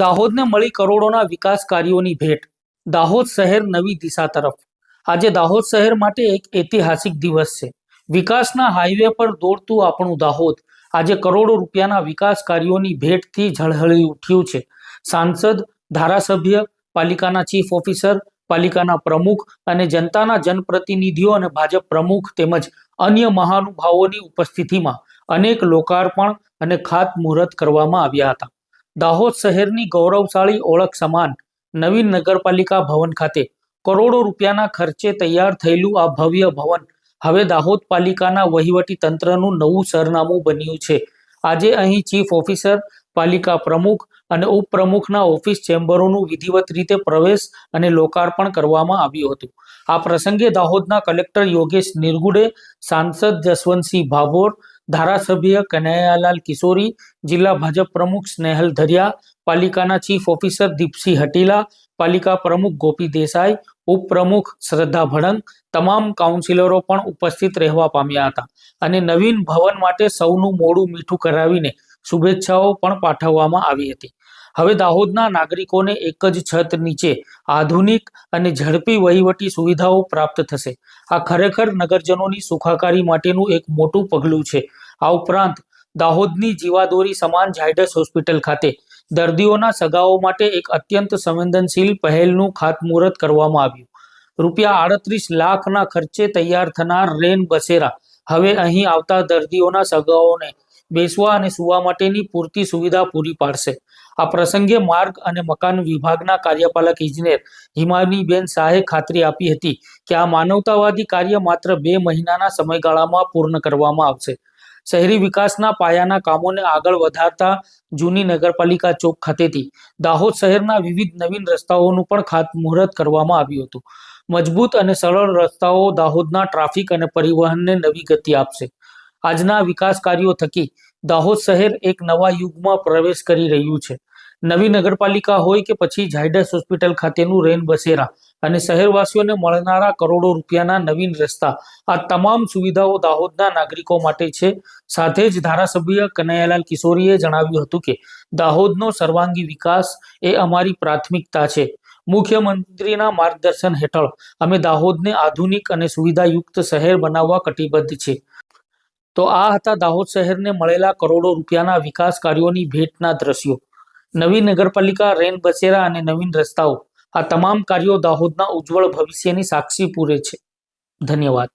દાહોદને મળી કરોડોના વિકાસ કાર્યોની ભેટ. દાહોદ શહેર નવી દિશા તરફ. આજે દાહોદ શહેર માટે એક ઐતિહાસિક દિવસ છે. વિકાસના હાઈવે પર દોડતું આપણું દાહોદ આજે કરોડો રૂપિયાના વિકાસ કાર્યોની ભેટથી ઝળહળી ઉઠ્યું છે. સાંસદ, ધારાસભ્ય, પાલિકાના ચીફ ઓફિસર, પાલિકાના પ્રમુખ અને જનતાના જનપ્રતિનિધિઓ અને ભાજપ પ્રમુખ તેમજ અન્ય મહાનુભાવોની ઉપસ્થિતિમાં અનેક લોકાર્પણ અને ખાતમુહૂર્ત કરવામાં આવ્યા હતા. દાહોદ શહેરની ગૌરવશાળી ઓળખ સમાન નવીન નગરપાલિકા ભવન ખાતે કરોડો રૂપિયાના ખર્ચે તૈયાર થયેલું આ ભવ્ય ભવન હવે દાહોદ પાલિકાના વહીવટી તંત્રનું નવું સરનામું બન્યું છે. આજે અહીં ચીફ ઓફિસર, પાલિકા પ્રમુખ અને ઉપપ્રમુખના ઓફિસ ચેમ્બરોનું વિધિવત રીતે પ્રવેશ અને લોકાર્પણ કરવામાં આવ્યું હતું. આ પ્રસંગે દાહોદના કલેક્ટર યોગેશ નિરગુડે, સાંસદ જસવંતસિંહ ભાભોર, ધારાસભ્ય કનૈયાલાલ કિશોરી, જિલ્લા ભાજપ પ્રમુખ સ્નેહલ ધરિયા, પાલિકાના ચીફ ઓફિસર દીપસિંહ હટીલા, પાલિકા પ્રમુખ ગોપી દેસાઈ, ઉપપ્રમુખ શ્રદ્ધા ભડંગ, તમામ કાઉન્સિલરો પણ ઉપસ્થિત રહેવા પામ્યા હતા અને નવીન ભવન માટે સૌનું મોઢું મીઠું કરાવીને શુભેચ્છાઓ પણ પાઠવવામાં આવી હતી. હવે દાહોદના નાગરિકોને એક જ છત નીચે આધુનિક અને ઝડપી વહીવટી સુવિધાઓ પ્રાપ્ત થશે. આ ખરેખર નગરજનોની સુખાકારી માટેનું એક મોટું પગલું છે. આ ઉપરાંત દાહોદની જીવાદોરી સમાન ઝાયડસ હોસ્પિટલ ખાતે દર્દીઓના સગાઓ માટે એક અત્યંત સંવેદનશીલ પહેલનું ખાતમુહૂર્ત કરવામાં આવ્યું. ₹38 લાખના ખર્ચે તૈયાર થનાર રેન બસેરા હવે અહીં આવતા દર્દીઓના સગાઓને બેસવા અને સૂવા માટેની પૂરતી સુવિધા પૂરી પાડશે. આ પ્રસંગે માર્ગ અને મકાન વિભાગના કાર્યપાલક ઇજનેર હિમાનીબેન શાહે ખાતરી આપી હતી કે આ માનવતાવાદી કાર્ય માત્ર 2 મહિનાના સમયગાળામાં પૂર્ણ કરવામાં આવશે. શહેરી વિકાસના પાયાના કામોને આગળ વધારતા જૂની નગરપાલિકા ચોક ખાતેથી દાહોદ શહેરના વિવિધ નવીન રસ્તાઓનું પણ ખાતમુહૂર્ત કરવામાં આવ્યું હતું. મજબૂત અને સરળ રસ્તાઓ દાહોદના ટ્રાફિક અને પરિવહનને નવી ગતિ આપશે. આજના વિકાસ કાર્યો થકી દાહોદ શહેર એક નવા યુગમાં પ્રવેશ કરી રહ્યું છે. નવી નગરપાલિકા હોય કે પછી ઝાયડસ હોસ્પિટલ ખાતેનું રેન બસેરા અને શહેરવાસીઓને મળનારા કરોડો રૂપિયાના નવીન રસ્તા, આ તમામ સુવિધાઓ દાહોદના નાગરિકો માટે છે. સાથે જ ધારાસભ્ય કનૈયાલાલ કિશોરીએ જણાવ્યું હતું કે દાહોદનો સર્વાંગી વિકાસ એ અમારી પ્રાથમિકતા છે. મુખ્યમંત્રીના માર્ગદર્શન હેઠળ અમે દાહોદને આધુનિક અને સુવિધાયુક્ત શહેર બનાવવા કટિબદ્ધ છે. તો આ હતા દાહોદ શહેરને મળેલા કરોડો રૂપિયાના વિકાસ કાર્યોની ભેટના દ્રશ્યો. નવી નગરપાલિકા, રેન બસેરા અને નવીન રસ્તાઓ, આ તમામ કાર્યો દાહોદના ઉજ્જવળ ભવિષ્યની સાક્ષી પૂરે છે. ધન્યવાદ.